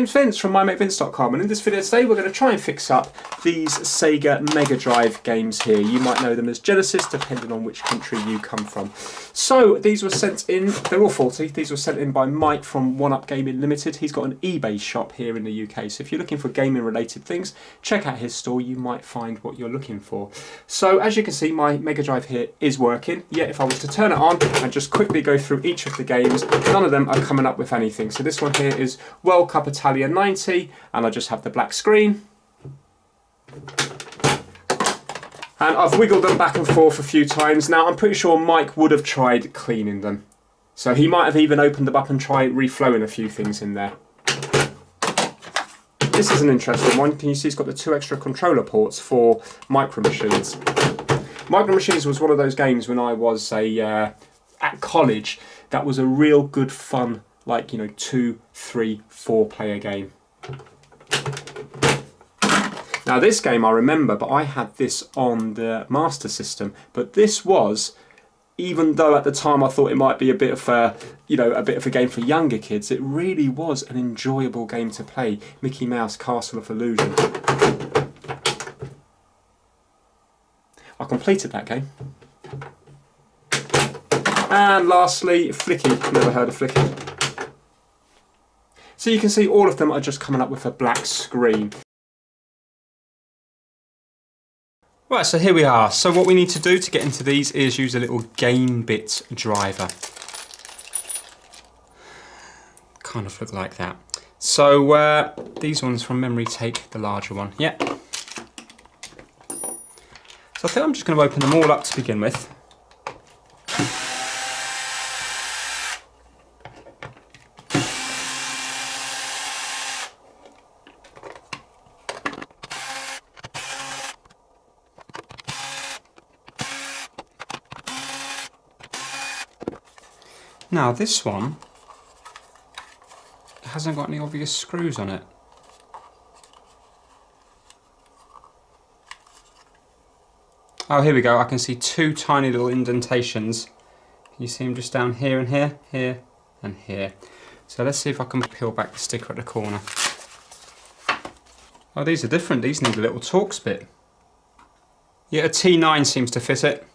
name's Vince from mymatevince.com, and in this video today we're going to try and fix up these SEGA Mega Drive games here. You might know them as Genesis, depending on which country you come from. So these were sent in, they're all faulty, these were sent in by Mike from One Up Gaming Limited. He's got an eBay shop here in the UK, so if you're looking for gaming related things, check out his store, you might find what you're looking for. So as you can see, my Mega Drive here is working, yet if I was to turn it on and just quickly go through each of the games, none of them are coming up with anything. So this one here is World Cup Italia 90, and I just have the black screen. And I've wiggled them back and forth a few times. Now I'm pretty sure Mike would have tried cleaning them. So he might have even opened them up and tried reflowing a few things in there. This is an interesting one. Can you see it's got the 2 extra controller ports for Micro Machines. Micro Machines was one of those games when I was at college that was a real good fun, like, you know, 2, 3, 4 player game. Now this game I remember, but I had this on the Master System, but this was, even though at the time I thought it might be a bit of a, you know, a bit of a game for younger kids, it really was an enjoyable game to play. Mickey Mouse Castle of Illusion. I completed that game. And lastly, Flicky. Never heard of Flicky. So you can see all of them are just coming up with a black screen. Right, so here we are. So what we need to do to get into these is use a little GameBit driver. Kind of look like that. So these ones from memory take the larger one. Yeah. So I think I'm just going to open them all up to begin with. Now this one hasn't got any obvious screws on it. Oh, here we go. I can see 2 tiny little indentations. Can you see them just down here and here, here and here? So let's see if I can peel back the sticker at the corner. Oh, these are different. These need a little Torx bit. Yeah, a T9 seems to fit it.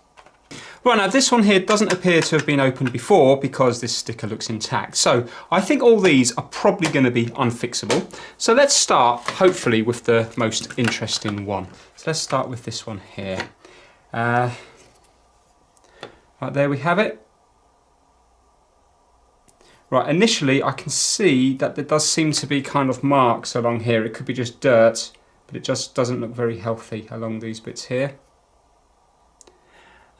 Right, now this one here doesn't appear to have been opened before because this sticker looks intact. So I think all these are probably going to be unfixable. So let's start, hopefully, with the most interesting one. So let's start with this one here. Right, there we have it. Right, initially I can see that there does seem to be kind of marks along here. It could be just dirt, but it just doesn't look very healthy along these bits here.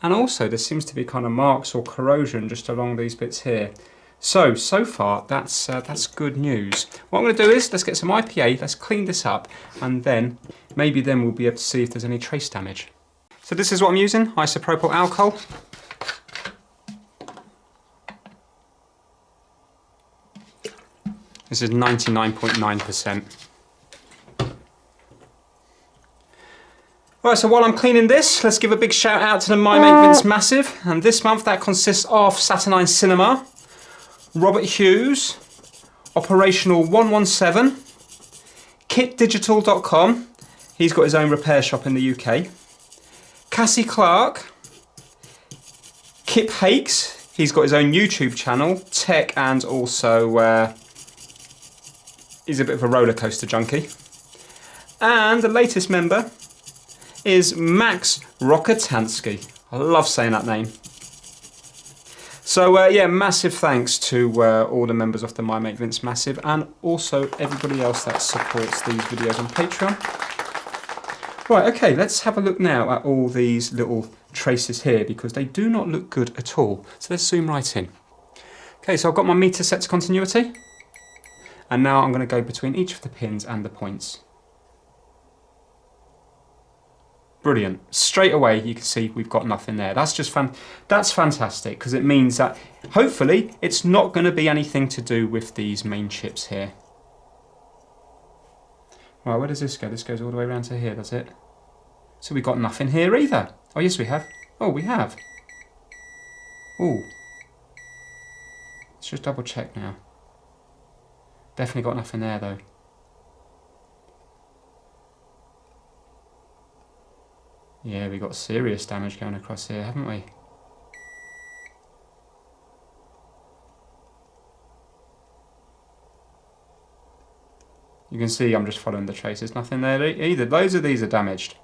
And also there seems to be kind of marks or corrosion just along these bits here. So far that's good news. What I'm going to do is, let's get some IPA, let's clean this up, and then maybe then we'll be able to see if there's any trace damage. So this is what I'm using, isopropyl alcohol. This is 99.9%. Right, so while I'm cleaning this, let's give a big shout out to the My Mate Vince Massive. And this month that consists of Saturnine Cinema, Robert Hughes, Operational 117, KitDigital.com, he's got his own repair shop in the UK, Cassie Clark, Kip Hakes, he's got his own YouTube channel, tech, and also he's a bit of a roller coaster junkie. And the latest member is Max Rokotansky. I love saying that name. So yeah, massive thanks to all the members of the My Mate Vince Massive, and also everybody else that supports these videos on Patreon. Right, okay, let's have a look now at all these little traces here, because they do not look good at all. So let's zoom right in. Okay, so I've got my meter set to continuity, and now I'm going to go between each of the pins and the points. Brilliant. Straight away you can see we've got nothing there. That's just that's fantastic, because it means that hopefully it's not going to be anything to do with these main chips here. Right, where does this go? This goes all the way around to here, does it? So we've got nothing here either. Oh yes we have. Oh, we have. Oh. Let's just double check now. Definitely got nothing there though. Yeah, we got serious damage going across here, haven't we? You can see I'm just following the trace. There's nothing there either. Loads of these are damaged.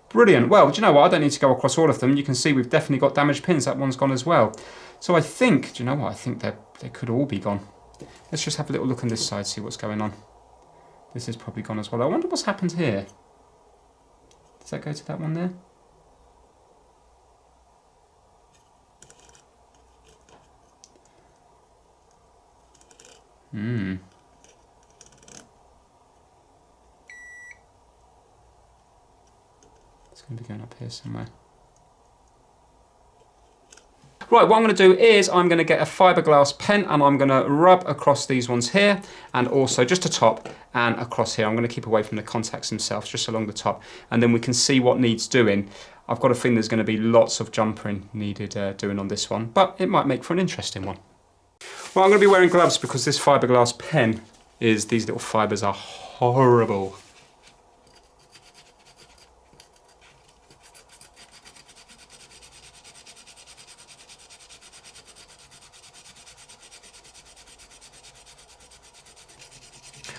Brilliant. Well, do you know what? I don't need to go across all of them. You can see we've definitely got damaged pins. That one's gone as well. So I think, do you know what? I think they could all be gone. Let's just have a little look on this side, see what's going on. This is probably gone as well. I wonder what's happened here. Does that go to that one there? It's going to be going up here somewhere. Right, what I'm going to do is I'm going to get a fiberglass pen and I'm going to rub across these ones here and also just the top and across here. I'm going to keep away from the contacts themselves, just along the top, and then we can see what needs doing. I've got a feeling there's going to be lots of jumpering needed doing on this one, but it might make for an interesting one. Well, I'm going to be wearing gloves because this fiberglass pen these little fibers are horrible.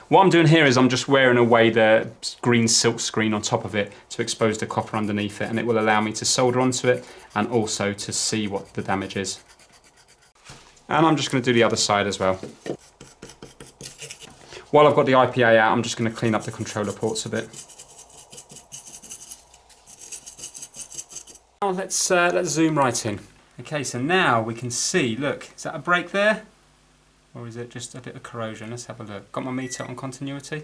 What I'm doing here is I'm just wearing away the green silk screen on top of it to expose the copper underneath it, and it will allow me to solder onto it and also to see what the damage is. And I'm just going to do the other side as well. While I've got the IPA out, I'm just going to clean up the controller ports a bit. Now let's zoom right in. Okay, so now we can see, look, is that a break there? Or is it just a bit of corrosion? Let's have a look. Got my meter on continuity.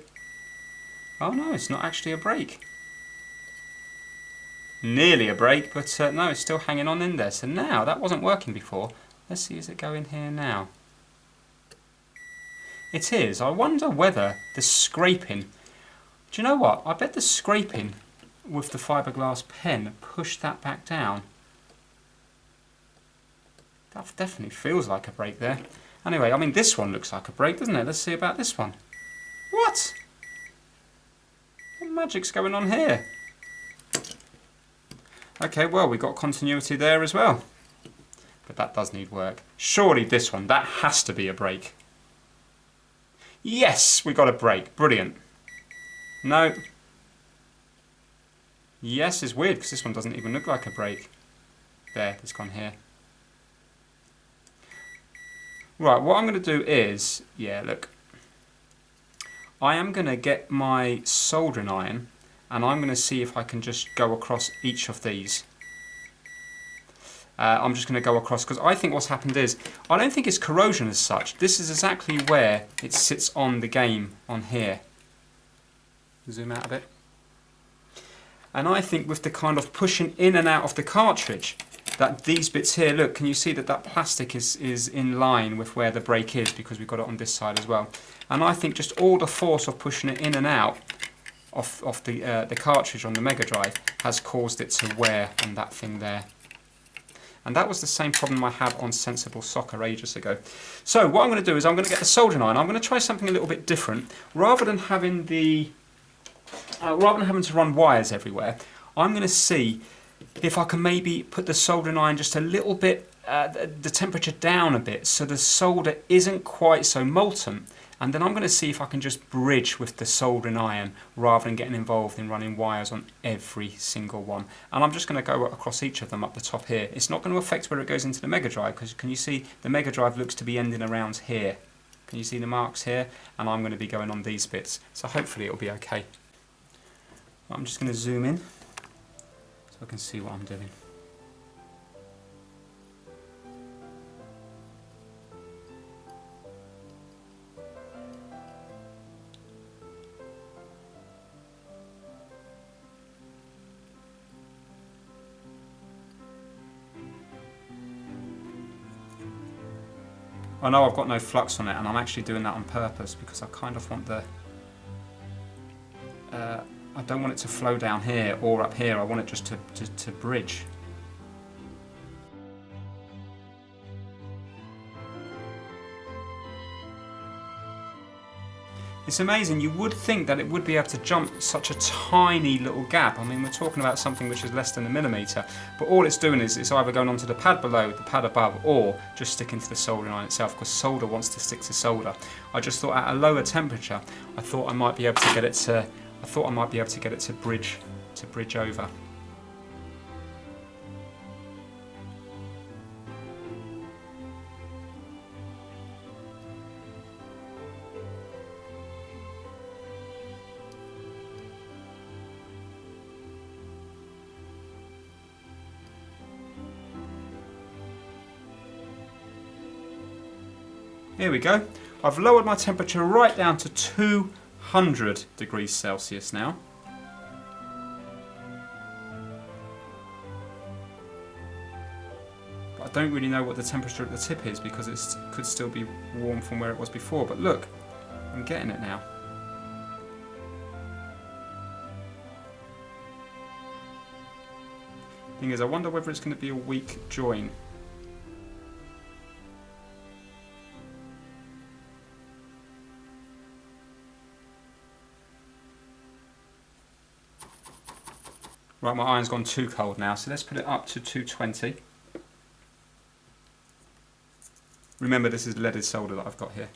Oh no, it's not actually a break. Nearly a break, but no, it's still hanging on in there. So now, that wasn't working before. Let's see, is it going here now? It is. I wonder whether the scraping... Do you know what? I bet the scraping with the fiberglass pen pushed that back down. That definitely feels like a break there. Anyway, I mean, this one looks like a break, doesn't it? Let's see about this one. What? What magic's going on here? Okay, well, we got continuity there as well. But that does need work. Surely this one, that has to be a break. Yes, we got a break. Brilliant. No. Yes, it's weird because this one doesn't even look like a break. There, it's gone here. Right, what I'm going to do is, yeah, look. I am going to get my soldering iron and I'm going to see if I can just go across each of these. I'm just going to go across because I think what's happened is, I don't think it's corrosion as such. This is exactly where it sits on the game on here. Zoom out a bit. And I think with the kind of pushing in and out of the cartridge, that these bits here, look, can you see that that plastic is in line with where the break is because we've got it on this side as well. And I think just all the force of pushing it in and out of the cartridge on the Mega Drive has caused it to wear on that thing there. And that was the same problem I had on Sensible Soccer ages ago. So what I'm going to do is I'm going to get the soldering iron. I'm going to try something a little bit different. Rather than having to run wires everywhere, I'm going to see if I can maybe put the soldering iron just a little bit, the temperature down a bit so the solder isn't quite so molten. And then I'm going to see if I can just bridge with the soldering iron rather than getting involved in running wires on every single one. And I'm just going to go across each of them up the top here. It's not going to affect where it goes into the Mega Drive because can you see the Mega Drive looks to be ending around here. Can you see the marks here? And I'm going to be going on these bits. So hopefully it'll be okay. I'm just going to zoom in so I can see what I'm doing. I know I've got no flux on it, and I'm actually doing that on purpose because I kind of want the... I don't want it to flow down here or up here, I want it just to bridge. It's amazing. You would think that it would be able to jump such a tiny little gap. I mean, we're talking about something which is less than a millimetre, but all it's doing is it's either going onto the pad below, the pad above, or just sticking to the soldering iron itself, because solder wants to stick to solder. I just thought at a lower temperature, I thought I might be able to get it to bridge over. Here we go. I've lowered my temperature right down to 200 degrees Celsius now. But I don't really know what the temperature at the tip is because it could still be warm from where it was before. But look, I'm getting it now. Thing is, I wonder whether it's going to be a weak join. Right, my iron's gone too cold now, so let's put it up to 220. Remember, this is leaded solder that I've got here.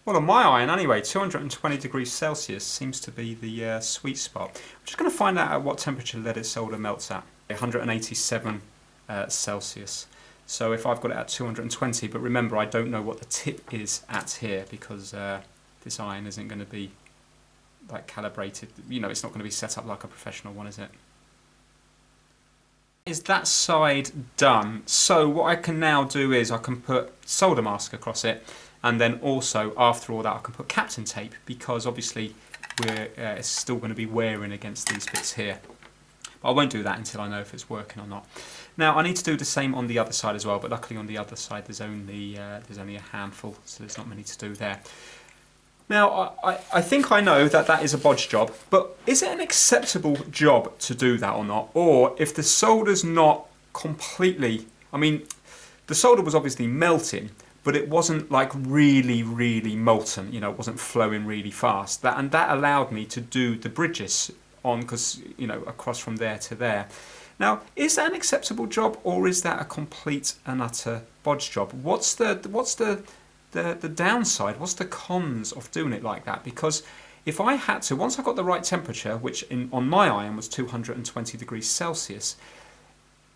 Well, on my iron anyway, 220 degrees Celsius seems to be the sweet spot. I'm just going to find out at what temperature leaded solder melts at. 187 Celsius. So if I've got it at 220, but remember I don't know what the tip is at here because this iron isn't going to be like calibrated. You know, it's not going to be set up like a professional one, is it? Is that side done? So what I can now do is I can put solder mask across it. And then also, after all that, I can put Captain tape because obviously it's still going to be wearing against these bits here. But I won't do that until I know if it's working or not. Now, I need to do the same on the other side as well, but luckily on the other side there's only a handful, so there's not many to do there. Now, I think I know that that is a bodge job, but is it an acceptable job to do that or not? Or if the solder's not completely... I mean, the solder was obviously melting, but it wasn't like really, really molten, you know, it wasn't flowing really fast. And that allowed me to do the bridges on, because, you know, across from there to there. Now, is that an acceptable job or is that a complete and utter bodge job? What's the downside? What's the cons of doing it like that? Because if I had to, once I got the right temperature, which on my iron was 220 degrees Celsius,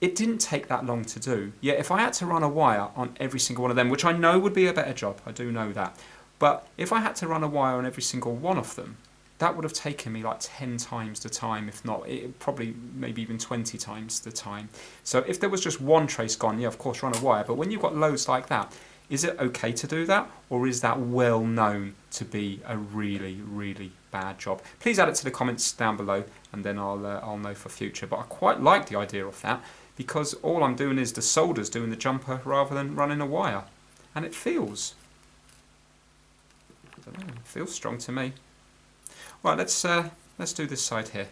it didn't take that long to do. Yet if I had to run a wire on every single one of them, which I know would be a better job, I do know that, but if I had to run a wire on every single one of them, that would have taken me like 10 times the time, if not, probably maybe even 20 times the time. So if there was just one trace gone, yeah, of course run a wire, but when you've got loads like that, is it okay to do that, or is that well known to be a really, really bad job? Please add it to the comments down below, and then I'll know for future. But I quite like the idea of that, because all I'm doing is the solder's doing the jumper rather than running a wire. And it feels, I don't know, it feels strong to me. Right, let's do this side here.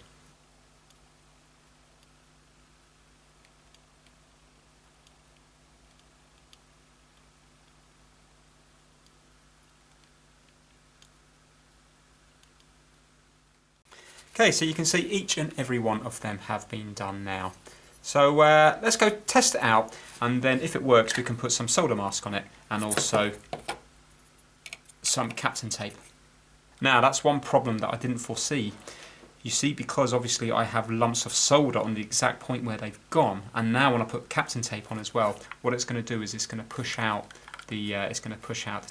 Okay, so you can see each and every one of them have been done now. So let's go test it out, and then if it works we can put some solder mask on it and also some Captain tape. Now that's one problem that I didn't foresee. You see, because obviously I have lumps of solder on the exact point where they've gone, and now when I put Captain tape on as well, what it's going to do is it's going to push out the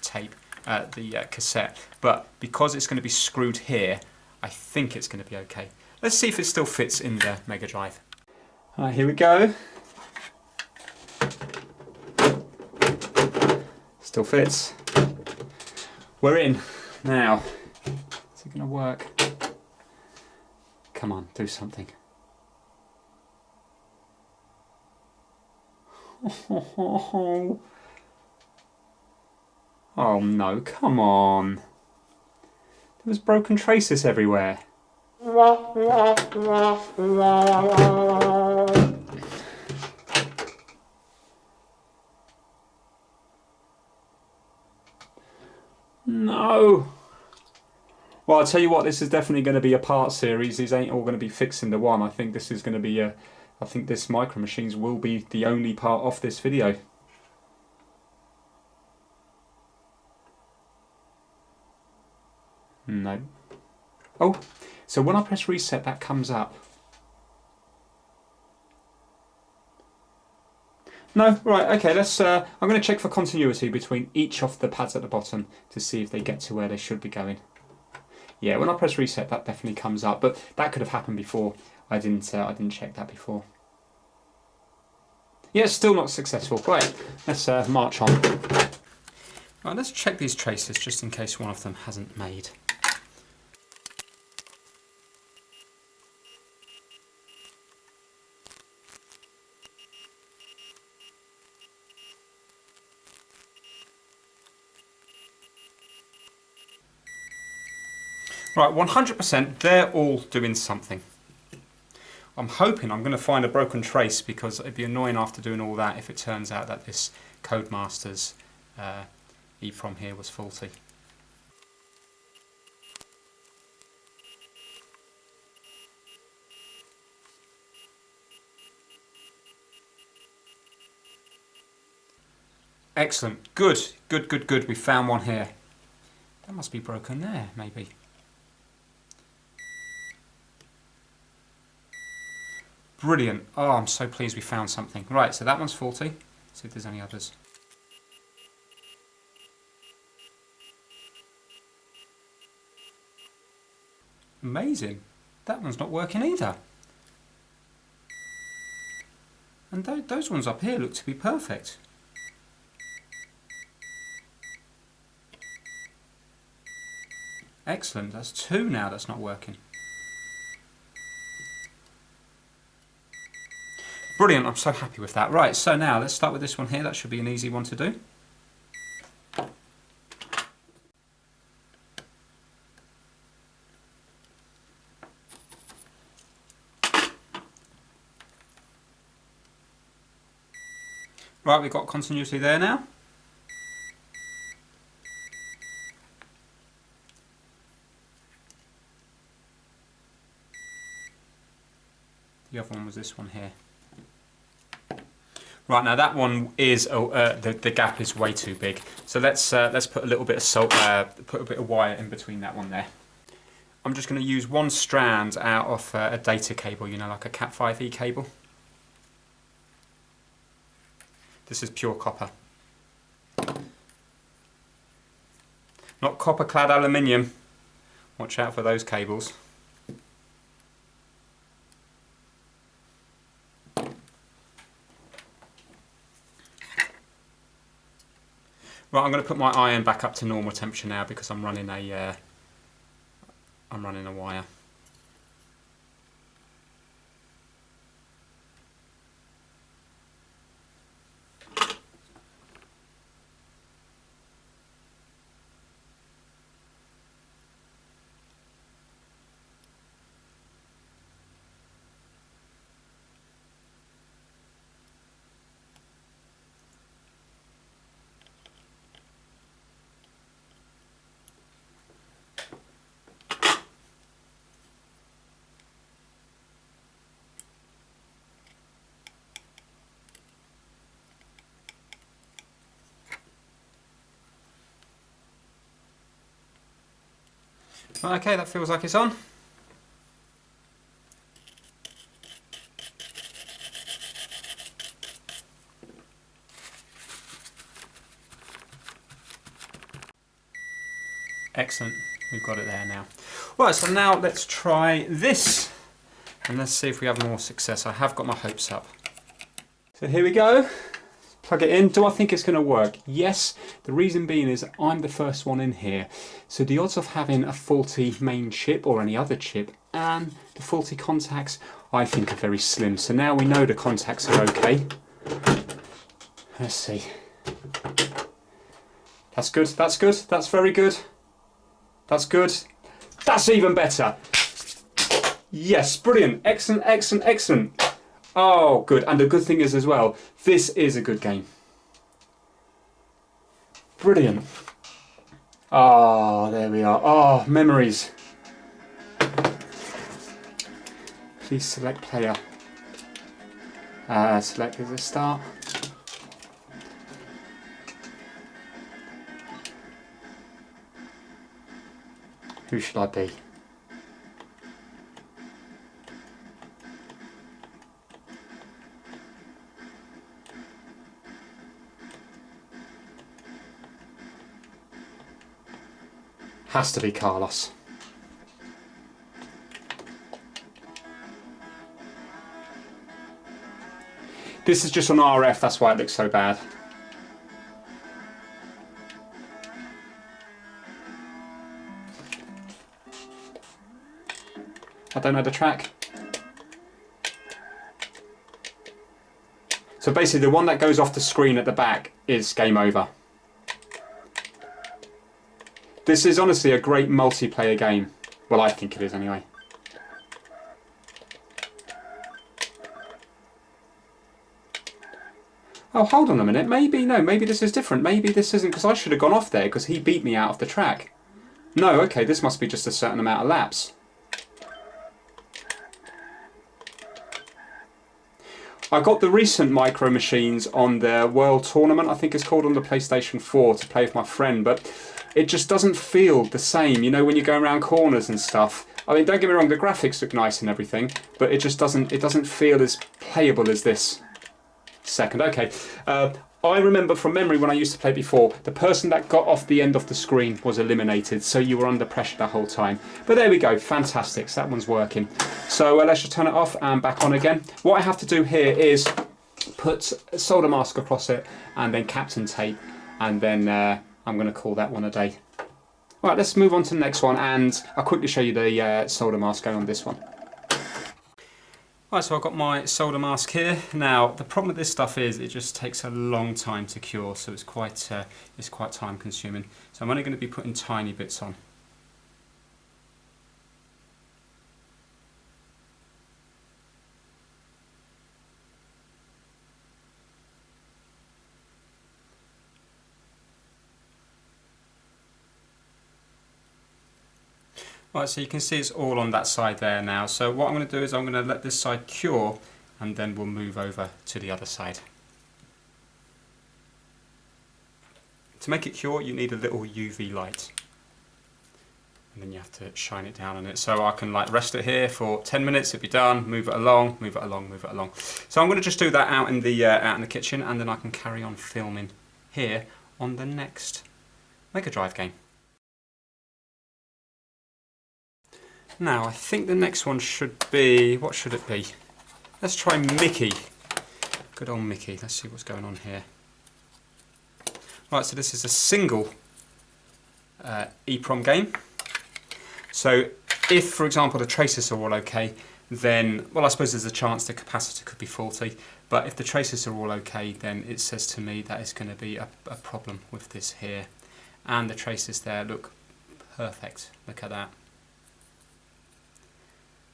tape, the cassette. But because it's going to be screwed here, I think it's going to be okay. Let's see if it still fits in the Mega Drive. Here we go. Still fits. We're in. Now, is it going to work? Come on, do something. Oh no, come on. There was broken traces everywhere. No. Well, I'll tell you what, this is definitely going to be a part series. These ain't all going to be fixed into one. I think this is going to be I think this Micro Machines will be the only part of this video. No. Oh, so when I press reset, that comes up. No, right, okay, let's, I'm going to check for continuity between each of the pads at the bottom to see if they get to where they should be going. Yeah, when I press reset, that definitely comes up, but that could have happened before. I didn't check that before. Yeah, still not successful. Right, let's march on. Right, let's check these traces just in case one of them hasn't made. Right, 100%, they're all doing something. I'm hoping I'm going to find a broken trace, because it'd be annoying after doing all that if it turns out that this Codemasters EEPROM here was faulty. Excellent, good, good, good, good. We found one here. That must be broken there, maybe. Brilliant. Oh, I'm so pleased we found something. Right, so that one's faulty. Let's see if there's any others. Amazing. That one's not working either. And those ones up here look to be perfect. Excellent. That's two now that's not working. Brilliant, I'm so happy with that. Right, so now let's start with this one here. That should be an easy one to do. Right, we've got continuity there now. The other one was this one here. Right, now that one is the gap is way too big. So let's put a little bit of put a bit of wire in between that one there. I'm just going to use one strand out of a data cable, you know, like a Cat5e cable. This is pure copper. Not copper-clad aluminium. Watch out for those cables. Right, I'm going to put my iron back up to normal temperature now because I'm running a wire. Okay, that feels like it's on. Excellent, we've got it there now. Right, so now let's try this and let's see if we have more success. I have got my hopes up. So here we go. Plug it in. Do I think it's going to work? Yes. The reason being is I'm the first one in here. So the odds of having a faulty main chip or any other chip and the faulty contacts, I think are very slim. So now we know the contacts are okay. Let's see. That's good. That's good. That's very good. That's good. That's even better. Yes, brilliant. Excellent, excellent, excellent. Oh, good. And the good thing is as well, this is a good game. Brilliant. Oh, there we are. Oh, memories. Please select player. Select as a start. Who should I be? Has to be Carlos. This is just on RF, that's why it looks so bad. I don't know the track. So basically the one that goes off the screen at the back is game over. This is honestly a great multiplayer game. Well, I think it is anyway. Oh, hold on a minute. Maybe this is different. Maybe this isn't, because I should have gone off there because he beat me out of the track. No, okay, this must be just a certain amount of laps. I got the recent Micro Machines on the World Tournament, I think it's called, on the PlayStation 4 to play with my friend, but it just doesn't feel the same, you know, when you're going around corners and stuff. I mean, don't get me wrong, the graphics look nice and everything, but it just doesn't feel as playable as this. Second, okay. I remember from memory when I used to play before, the person that got off the end of the screen was eliminated, so you were under pressure the whole time. But there we go, fantastic, so that one's working. So let's just turn it off and back on again. What I have to do here is put a solder mask across it and then Captain tape, and then I'm going to call that one a day. Right, let's move on to the next one, and I'll quickly show you the solder mask going on this one. Right, so I've got my solder mask here. Now, the problem with this stuff is it just takes a long time to cure, so it's quite time consuming. So I'm only going to be putting tiny bits on. Right, so you can see it's all on that side there now. So what I'm going to do is I'm going to let this side cure, and then we'll move over to the other side. To make it cure, you need a little UV light. And then you have to shine it down on it. So I can like rest it here for 10 minutes, it'll be done, move it along, move it along, move it along. So I'm going to just do that out in the kitchen, and then I can carry on filming here on the next Mega Drive game. Now, I think the next one should be, what should it be? Let's try Mickey. Good old Mickey. Let's see what's going on here. Right, so this is a single EEPROM game. So if, for example, the traces are all okay, then, well, I suppose there's a chance the capacitor could be faulty, but if the traces are all okay, then it says to me that it's going to be a problem with this here. And the traces there look perfect. Look at that.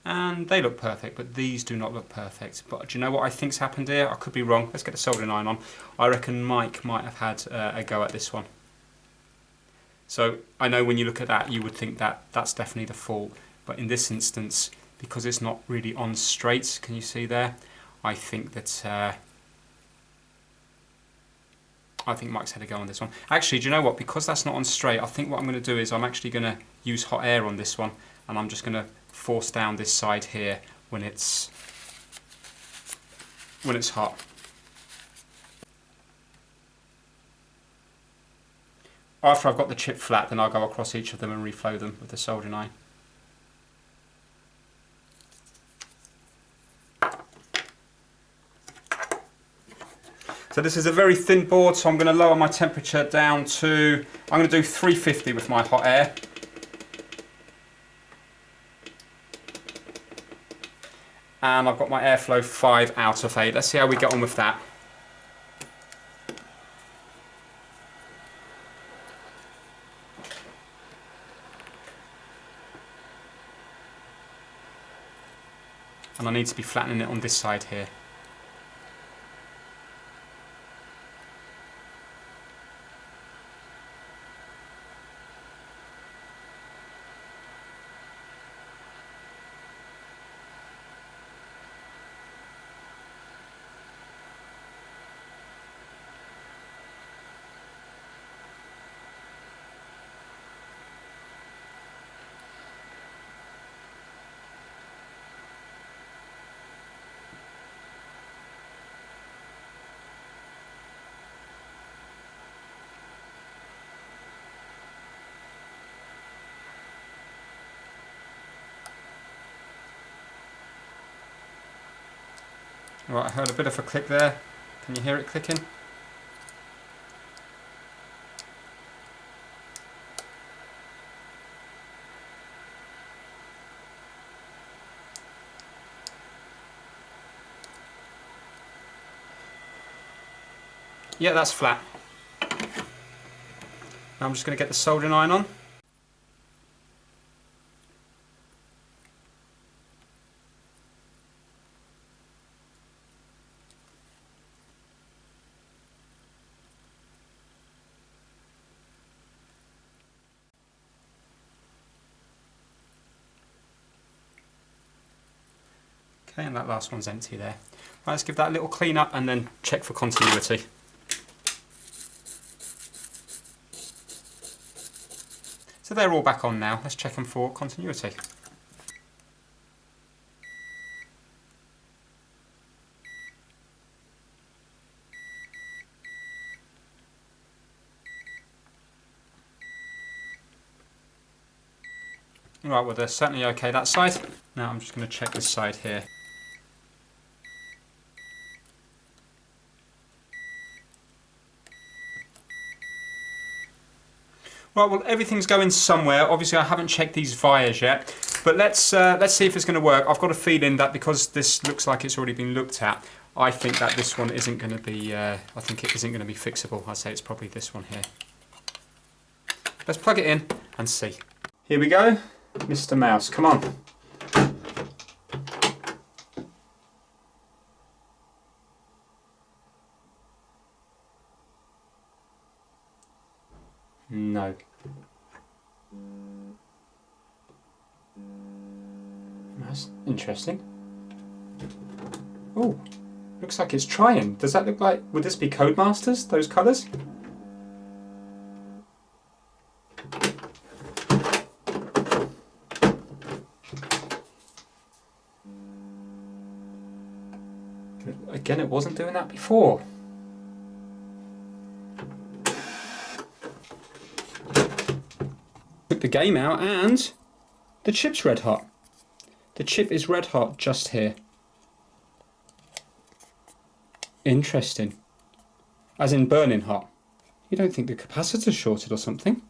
And they look perfect, but these do not look perfect. But do you know what I think's happened here? I could be wrong. Let's get the soldering iron on. I reckon Mike might have had a go at this one. So I know when you look at that, you would think that that's definitely the fault. But in this instance, because it's not really on straight, can you see there? I think that I think Mike's had a go on this one. Actually, do you know what? Because that's not on straight, I think what I'm going to do is I'm actually going to use hot air on this one, and I'm just going to force down this side here when it's hot. After I've got the chip flat, then I'll go across each of them and reflow them with the soldering iron. So this is a very thin board, so I'm going to lower my temperature down to, I'm going to do 350 with my hot air. And I've got my airflow 5 out of 8. Let's see how we get on with that. And I need to be flattening it on this side here. Right, I heard a bit of a click there. Can you hear it clicking? Yeah, that's flat. Now I'm just going to get the soldering iron on. Okay, and that last one's empty there. Right, let's give that a little clean up and then check for continuity. So they're all back on now. Let's check them for continuity. Right, well they're certainly okay that side. Now I'm just going to check this side here. Right, well everything's going somewhere. Obviously I haven't checked these vias yet, but let's see if it's going to work. I've got a feeling that because this looks like it's already been looked at, I think that this one isn't going to be. I think it isn't going to be fixable. I'd say it's probably this one here. Let's plug it in and see. Here we go, Mr. Mouse. Come on. No. That's interesting. Oh, looks like it's trying. Does that look like, would this be Codemasters, those colours? Again, it wasn't doing that before. Took the game out and the chip's red hot. The chip is red hot just here. Interesting. As in burning hot. You don't think the capacitor's shorted or something?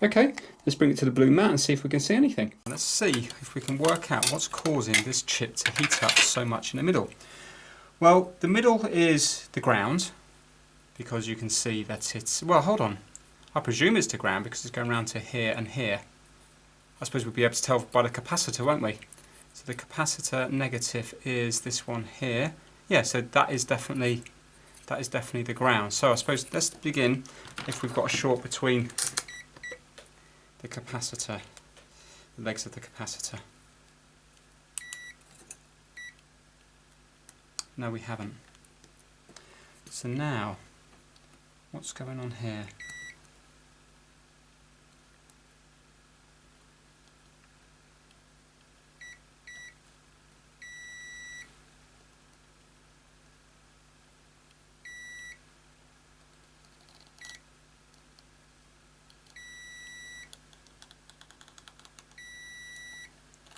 Okay, let's bring it to the blue mat and see if we can see anything. Let's see if we can work out what's causing this chip to heat up so much in the middle. Well, the middle is the ground, because you can see that it's, well, hold on. I presume it's the ground because it's going around to here and here. I suppose we'll be able to tell by the capacitor, won't we? So the capacitor negative is this one here. Yeah, so that is definitely the ground. So I suppose let's begin if we've got a short between the capacitor, the legs of the capacitor. No, we haven't. So now, what's going on here?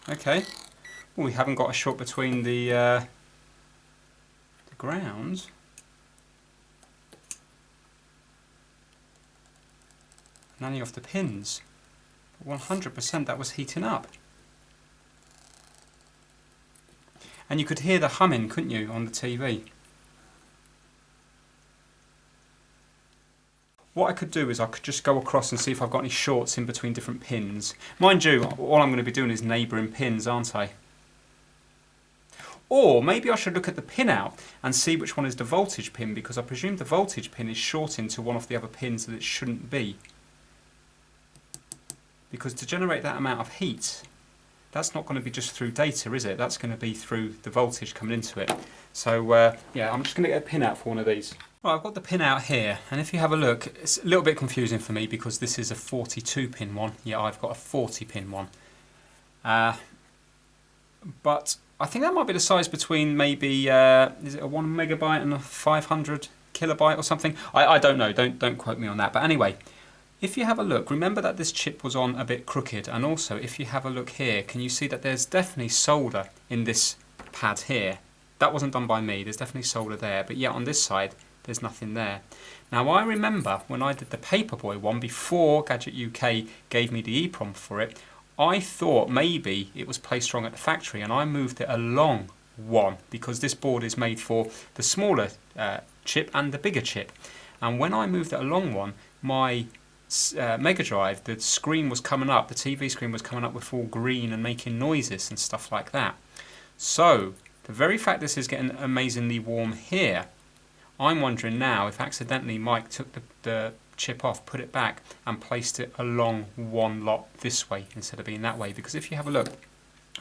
Okay, well we haven't got a short between the ground. on any of the pins. 100% that was heating up. And you could hear the humming, couldn't you, on the TV? What I could do is I could just go across and see if I've got any shorts in between different pins. Mind you, all I'm going to be doing is neighbouring pins, aren't I? Or maybe I should look at the pin out and see which one is the voltage pin, because I presume the voltage pin is shorting to one of the other pins that it shouldn't be. Because to generate that amount of heat, that's not going to be just through data, is it? That's going to be through the voltage coming into it. So yeah, I'm just going to get a pin out for one of these. Right, I've got the pin out here, and if you have a look, it's a little bit confusing for me because this is a 42 pin one. Yeah, I've got a 40 pin one. But I think that might be the size between maybe, is it a 1 megabyte and a 500 kilobyte or something? I don't know, don't quote me on that. But anyway, if you have a look, remember that this chip was on a bit crooked, and also if you have a look here, can you see that there's definitely solder in this pad here? That wasn't done by me, there's definitely solder there, but yeah, on this side, there's nothing there. Now I remember when I did the Paperboy one, before Gadget UK gave me the EEPROM for it, I thought maybe it was placed wrong at the factory, and I moved it along one, because this board is made for the smaller chip and the bigger chip. And when I moved it along one, my Mega Drive, the screen was coming up, the TV screen was coming up with all green and making noises and stuff like that. So, the very fact this is getting amazingly warm here, I'm wondering now if accidentally Mike took the chip off, put it back and placed it along one lot this way instead of being that way. Because if you have a look,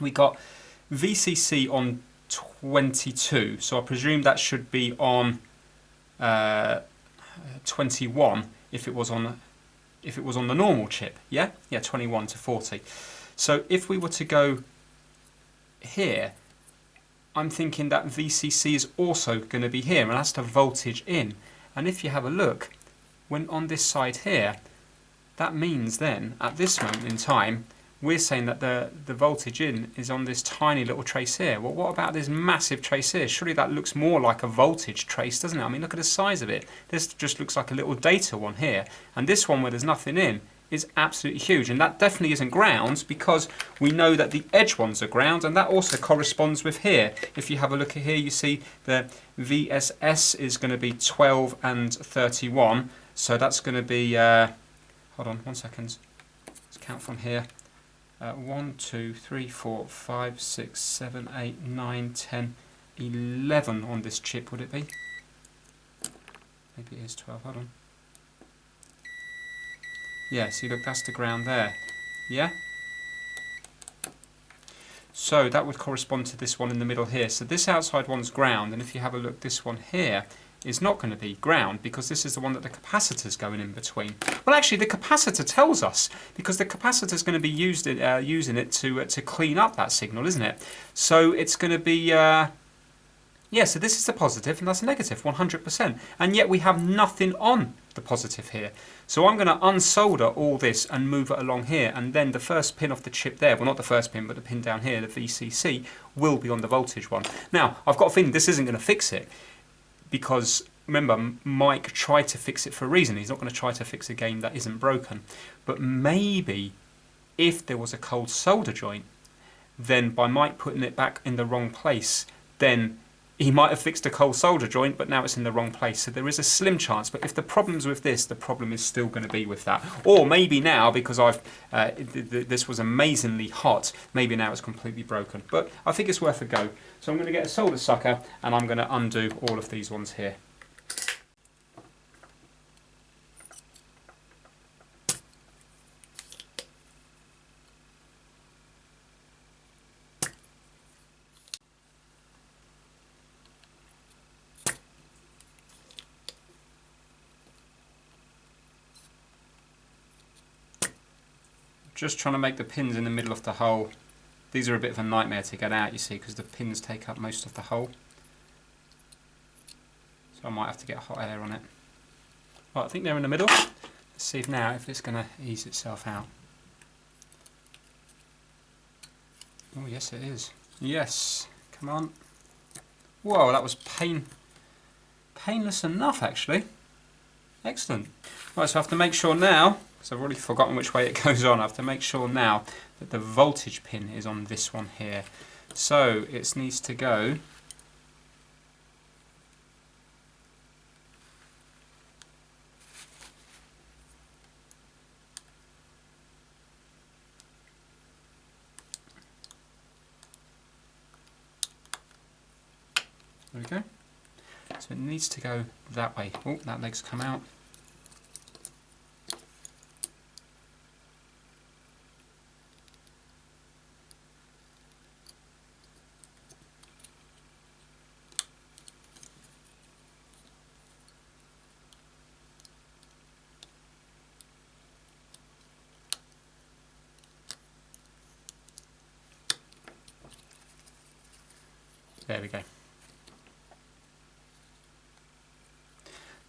we got VCC on 22, so I presume that should be on 21 if it was on the normal chip, yeah? Yeah, 21 to 40. So if we were to go here, I'm thinking that VCC is also going to be here, and that's the voltage in. And if you have a look, when on this side here, that means then, at this moment in time, we're saying that the voltage in is on this tiny little trace here. Well, what about this massive trace here? Surely that looks more like a voltage trace, doesn't it? I mean, look at the size of it. This just looks like a little data one here. And this one where there's nothing in is absolutely huge. And that definitely isn't ground, because we know that the edge ones are ground, and that also corresponds with here. If you have a look at here, you see the VSS is going to be 12 and 31. So that's going to be, hold on 1 second, let's count from here. 1, 2, 3, 4, 5, 6, 7, 8, 9, 10, 11 on this chip, would it be? Maybe it is 12, hold on. Yeah, see, look, that's the ground there. Yeah? So that would correspond to this one in the middle here. So this outside one's ground, and if you have a look, this one here is not going to be ground, because this is the one that the capacitor's going in between. Well, actually, the capacitor tells us, because the capacitor's going to be using it to clean up that signal, isn't it? So it's going to be, yeah, so this is the positive, and that's a negative, 100%. And yet we have nothing on the positive here. So I'm going to unsolder all this and move it along here, and then the first pin off the chip there, well, not the first pin, but the pin down here, the VCC, will be on the voltage one. Now, I've got a feeling this isn't going to fix it, because remember, Mike tried to fix it for a reason. He's not going to try to fix a game that isn't broken. But maybe if there was a cold solder joint, then by Mike putting it back in the wrong place, then he might have fixed a cold solder joint, but now it's in the wrong place. So there is a slim chance. But if the problem's with this, the problem is still going to be with that. Or maybe now, because this was amazingly hot, maybe now it's completely broken. But I think it's worth a go. So I'm going to get a solder sucker, and I'm going to undo all of these ones here. Just trying to make the pins in the middle of the hole. These are a bit of a nightmare to get out, you see, because the pins take up most of the hole. So I might have to get hot air on it. Right, I think they're in the middle. Let's see if now if it's going to ease itself out. Oh yes it is. Yes, come on. Whoa, that was painless enough actually. Excellent. Right, so I have to make sure now because I've already forgotten which way it goes on. I have to make sure now that the voltage pin is on this one here. So it needs to go there we go. So it needs to go that way. Oh, that leg's come out. There we go.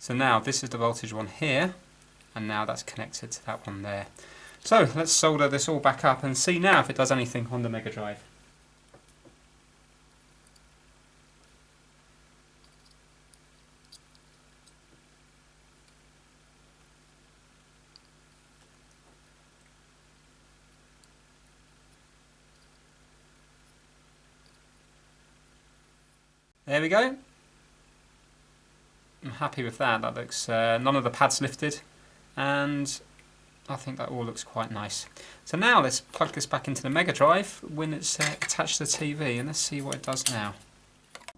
So now this is the voltage one here, and now that's connected to that one there. So let's solder this all back up and see now if it does anything on the Mega Drive. There we go. I'm happy with that. That looks none of the pads lifted, and I think that all looks quite nice. So now let's plug this back into the Mega Drive when it's attached to the TV, and let's see what it does now.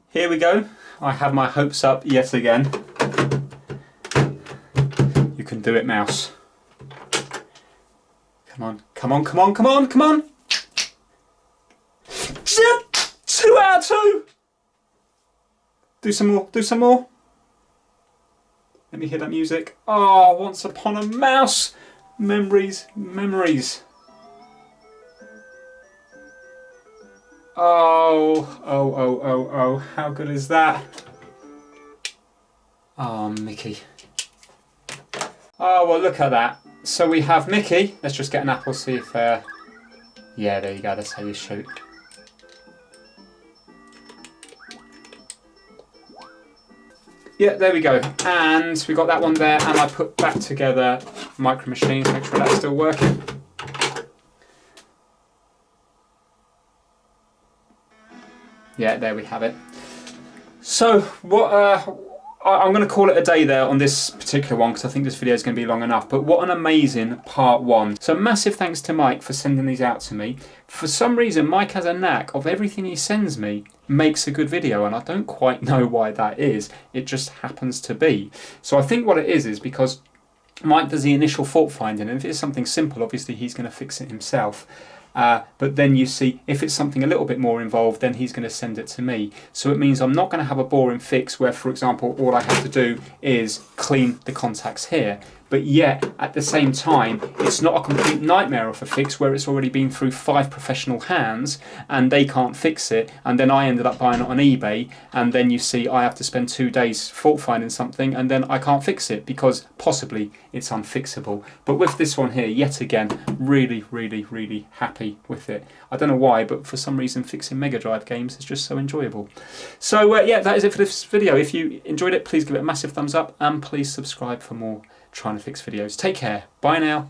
Here we go. I have my hopes up yet again. You can do it, mouse. Come on, come on, come on, come on, come on! 2 out of 2! Do some more, do some more. Let me hear that music. Oh, Once Upon a Mouse. Memories, memories. Oh, how good is that? Oh, Mickey. Oh, well, look at that. So we have Mickey. Let's just get an apple, see if... yeah, there you go, that's how you shoot. Yeah, there we go. And we got that one there, and I put back together Micro Machines, make sure that's still working. Yeah, there we have it. So, I'm going to call it a day there on this particular one because I think this video is going to be long enough. But what an amazing part one. So massive thanks to Mike for sending these out to me. For some reason, Mike has a knack of everything he sends me makes a good video, and I don't quite know why that is. It just happens to be. So I think what it is because Mike does the initial fault finding, and if it's something simple, obviously he's going to fix it himself. But then you see, if it's something a little bit more involved, then he's going to send it to me. So it means I'm not going to have a boring fix where, for example, all I have to do is clean the contacts here. But yet, at the same time, it's not a complete nightmare of a fix where it's already been through 5 professional hands and they can't fix it. And then I ended up buying it on eBay, and then you see I have to spend 2 days fault finding something, and then I can't fix it because possibly it's unfixable. But with this one here, yet again, really, really, really happy with it. I don't know why, but for some reason fixing Mega Drive games is just so enjoyable. So yeah, that is it for this video. If you enjoyed it, please give it a massive thumbs up, and please subscribe for more Trying to Fix videos. Take care. Bye now.